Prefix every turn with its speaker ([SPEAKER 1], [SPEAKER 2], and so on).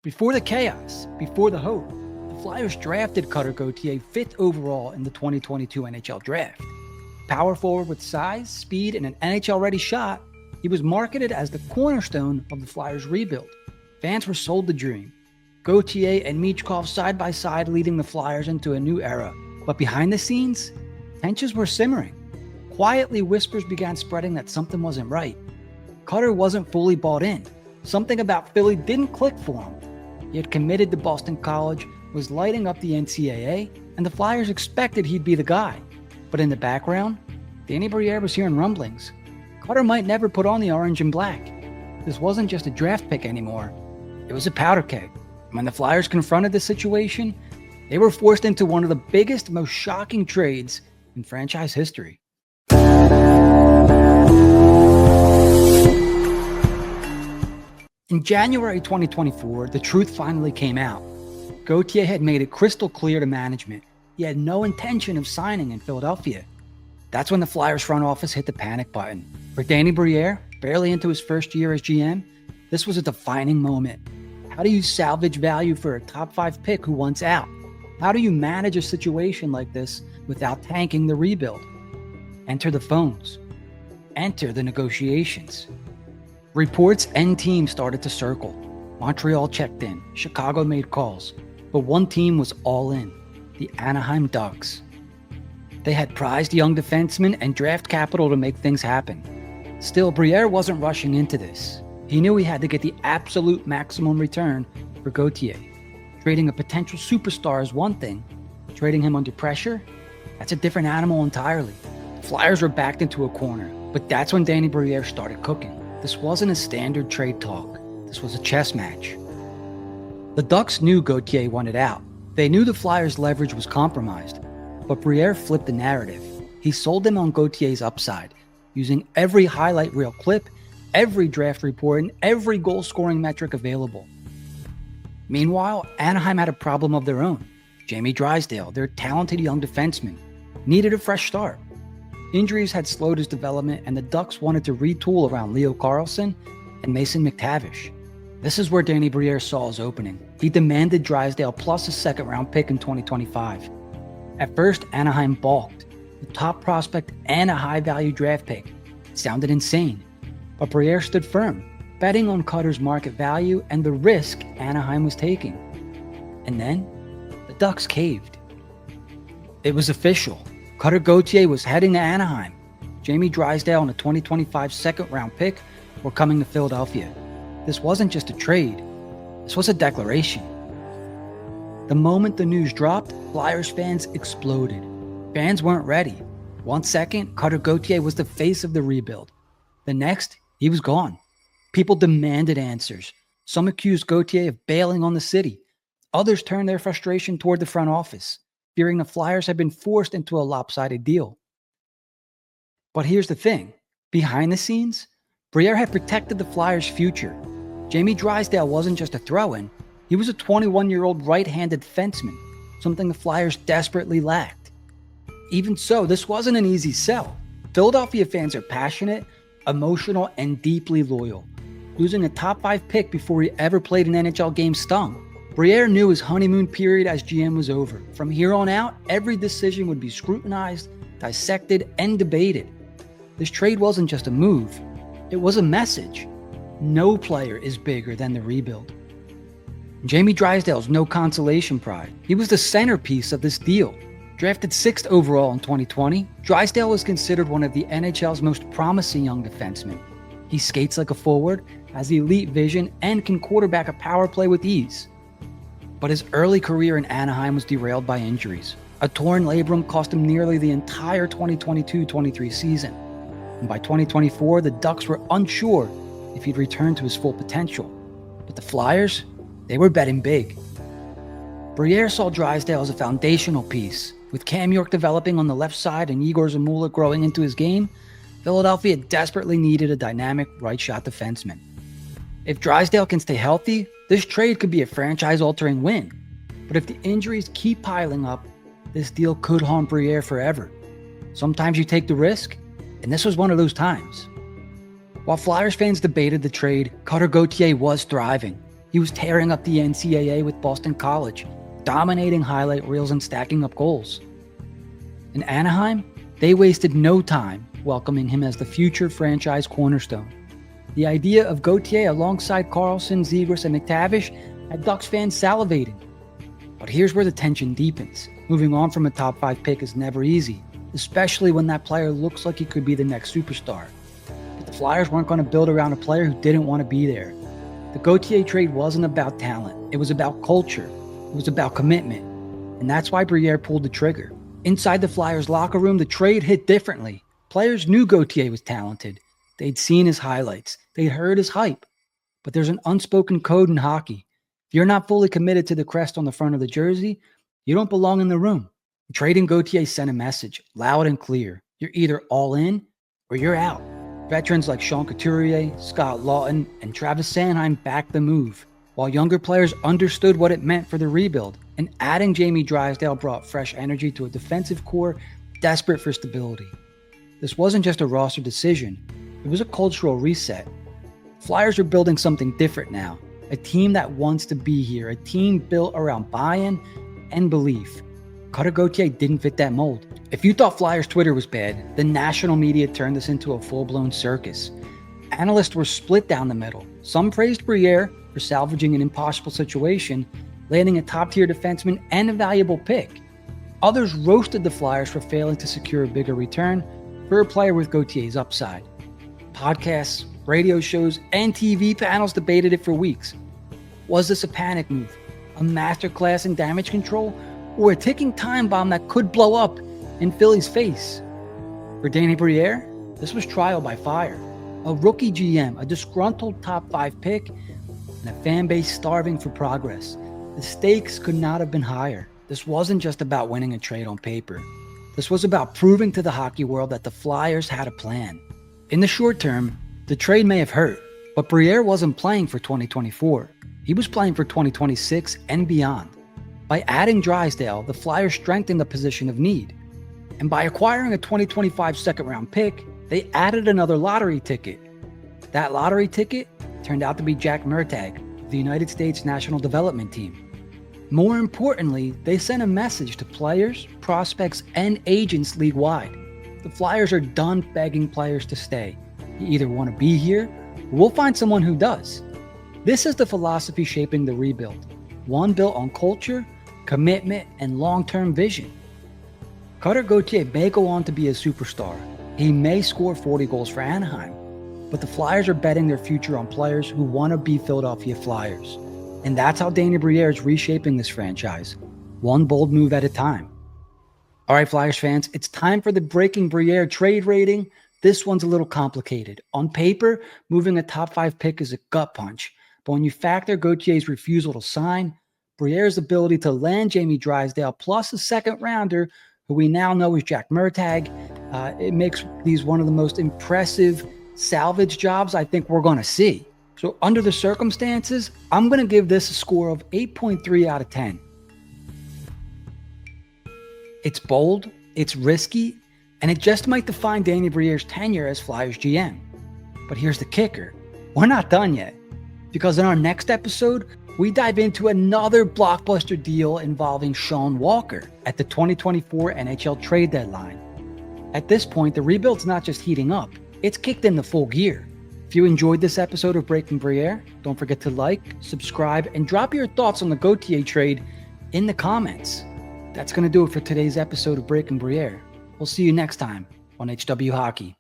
[SPEAKER 1] Before the chaos, before the hope, the Flyers drafted Cutter Gauthier 5th overall in the 2022 NHL Draft. Power forward with size, speed, and an NHL-ready shot, he was marketed as the cornerstone of the Flyers' rebuild. Fans were sold the dream. Gauthier and Michkov side by side leading the Flyers into a new era. But behind the scenes, tensions were simmering. Quietly, whispers began spreading that something wasn't right. Cutter wasn't fully bought in. Something about Philly didn't click for him. He had committed to Boston College, was lighting up the NCAA, and the Flyers expected he'd be the guy. But in the background, Danny Brière was hearing rumblings. Cutter might never put on the orange and black. This wasn't just a draft pick anymore. It was a powder keg. When the Flyers confronted the situation, they were forced into one of the biggest, most shocking trades in franchise history. In January 2024, the truth finally came out. Gauthier had made it crystal clear to management he had no intention of signing in Philadelphia. That's when the Flyers front office hit the panic button. For Danny Brière, barely into his first year as GM, this was a defining moment. How do you salvage value for a top 5 pick who wants out? How do you manage a situation like this without tanking the rebuild? Enter the phones. Enter the negotiations. Reports and teams started to circle. Montreal checked in. Chicago made calls. But one team was all in. The Anaheim Ducks. They had prized young defensemen and draft capital to make things happen. Still, Brière wasn't rushing into this. He knew he had to get the absolute maximum return for Gauthier. Trading a potential superstar is one thing. Trading him under pressure? That's a different animal entirely. The Flyers were backed into a corner. But that's when Danny Brière started cooking. This wasn't a standard trade talk. This was a chess match. The Ducks knew Gauthier wanted out. They knew the Flyers' leverage was compromised. But Brière flipped the narrative. He sold them on Gauthier's upside, using every highlight reel clip, every draft report, and every goal-scoring metric available. Meanwhile, Anaheim had a problem of their own. Jamie Drysdale, their talented young defenseman, needed a fresh start. Injuries had slowed his development, and the Ducks wanted to retool around Leo Carlsson and Mason McTavish. This is where Danny Brière saw his opening. He demanded Drysdale plus a second-round pick in 2025. At first, Anaheim balked. The top prospect and a high-value draft pick. It sounded insane. But Brière stood firm, betting on Cutter's market value and the risk Anaheim was taking. And then, the Ducks caved. It was official. Cutter Gauthier was heading to Anaheim. Jamie Drysdale and a 2025 second-round pick were coming to Philadelphia. This wasn't just a trade. This was a declaration. The moment the news dropped, Flyers fans exploded. Fans weren't ready. 1 second, Cutter Gauthier was the face of the rebuild. The next, he was gone. People demanded answers. Some accused Gauthier of bailing on the city. Others turned their frustration toward the front office, fearing the Flyers had been forced into a lopsided deal. But here's the thing. Behind the scenes, Brière had protected the Flyers' future. Jamie Drysdale wasn't just a throw-in. He was a 21-year-old right-handed defenseman, something the Flyers desperately lacked. Even so, this wasn't an easy sell. Philadelphia fans are passionate, emotional, and deeply loyal. Losing a top 5 pick before he ever played an NHL game stung. Brière knew his honeymoon period as GM was over. From here on out, every decision would be scrutinized, dissected, and debated. This trade wasn't just a move. It was a message. No player is bigger than the rebuild. Jamie Drysdale's no consolation prize. He was the centerpiece of this deal. Drafted 6th overall in 2020, Drysdale was considered one of the NHL's most promising young defensemen. He skates like a forward, has elite vision, and can quarterback a power play with ease. But his early career in Anaheim was derailed by injuries. A torn labrum cost him nearly the entire 2022-23 season. And by 2024, the Ducks were unsure if he'd return to his full potential. But the Flyers, they were betting big. Brière saw Drysdale as a foundational piece. With Cam York developing on the left side and Igor Zamula growing into his game, Philadelphia desperately needed a dynamic right-shot defenseman. If Drysdale can stay healthy, this trade could be a franchise-altering win. But if the injuries keep piling up, this deal could haunt Brière forever. Sometimes you take the risk, and this was one of those times. While Flyers fans debated the trade, Cutter Gauthier was thriving. He was tearing up the NCAA with Boston College, dominating highlight reels and stacking up goals. In Anaheim, they wasted no time welcoming him as the future franchise cornerstone. The idea of Gauthier alongside Carlson, Zegras, and McTavish had Ducks fans salivating. But here's where the tension deepens. Moving on from a top 5 pick is never easy, especially when that player looks like he could be the next superstar. But the Flyers weren't going to build around a player who didn't want to be there. The Gauthier trade wasn't about talent. It was about culture. It was about commitment. And that's why Brière pulled the trigger. Inside the Flyers locker room, the trade hit differently. Players knew Gauthier was talented. They'd seen his highlights. They'd heard his hype. But there's an unspoken code in hockey. If you're not fully committed to the crest on the front of the jersey, you don't belong in the room. Trading Gauthier sent a message, loud and clear. You're either all in or you're out. Veterans like Sean Couturier, Scott Lawton, and Travis Sanheim backed the move, while younger players understood what it meant for the rebuild. And adding Jamie Drysdale brought fresh energy to a defensive core desperate for stability. This wasn't just a roster decision. It was a cultural reset. Flyers are building something different now. A team that wants to be here. A team built around buy-in and belief. Cutter Gauthier didn't fit that mold. If you thought Flyers Twitter was bad, the national media turned this into a full-blown circus. Analysts were split down the middle. Some praised Brière for salvaging an impossible situation, landing a top-tier defenseman and a valuable pick. Others roasted the Flyers for failing to secure a bigger return for a player with Gauthier's upside. Podcasts, radio shows, and TV panels debated it for weeks. Was this a panic move, a masterclass in damage control, or a ticking time bomb that could blow up in Philly's face? For Danny Brière, this was trial by fire. A rookie GM, a disgruntled top 5 pick, and a fan base starving for progress. The stakes could not have been higher. This wasn't just about winning a trade on paper. This was about proving to the hockey world that the Flyers had a plan. In the short term, the trade may have hurt, but Brière wasn't playing for 2024. He was playing for 2026 and beyond. By adding Drysdale, the Flyers strengthened the position of need. And by acquiring a 2025 second-round pick, they added another lottery ticket. That lottery ticket turned out to be Jack Murtagh of the United States National Development Team. More importantly, they sent a message to players, prospects, and agents league-wide. The Flyers are done begging players to stay. You either want to be here, or we'll find someone who does. This is the philosophy shaping the rebuild. One built on culture, commitment, and long-term vision. Cutter Gauthier may go on to be a superstar. He may score 40 goals for Anaheim. But the Flyers are betting their future on players who want to be Philadelphia Flyers. And that's how Danny Brière is reshaping this franchise, one bold move at a time. All right, Flyers fans, it's time for the Breaking Brière trade rating. This one's a little complicated. On paper, moving a top 5 pick is a gut punch. But when you factor Gauthier's refusal to sign, Brière's ability to land Jamie Drysdale plus a second rounder, who we now know is Jack Murtagh, it makes these one of the most impressive salvage jobs I think we're going to see. So under the circumstances, I'm going to give this a score of 8.3 out of 10. It's bold, it's risky, and it just might define Danny Brière's tenure as Flyers GM. But here's the kicker. We're not done yet. Because in our next episode, we dive into another blockbuster deal involving Sean Walker at the 2024 NHL trade deadline. At this point, the rebuild's not just heating up, it's kicked into full gear. If you enjoyed this episode of Breaking Brière, don't forget to like, subscribe, and drop your thoughts on the Gauthier trade in the comments. That's going to do it for today's episode of Breaking Brière. We'll see you next time on HW Hockey.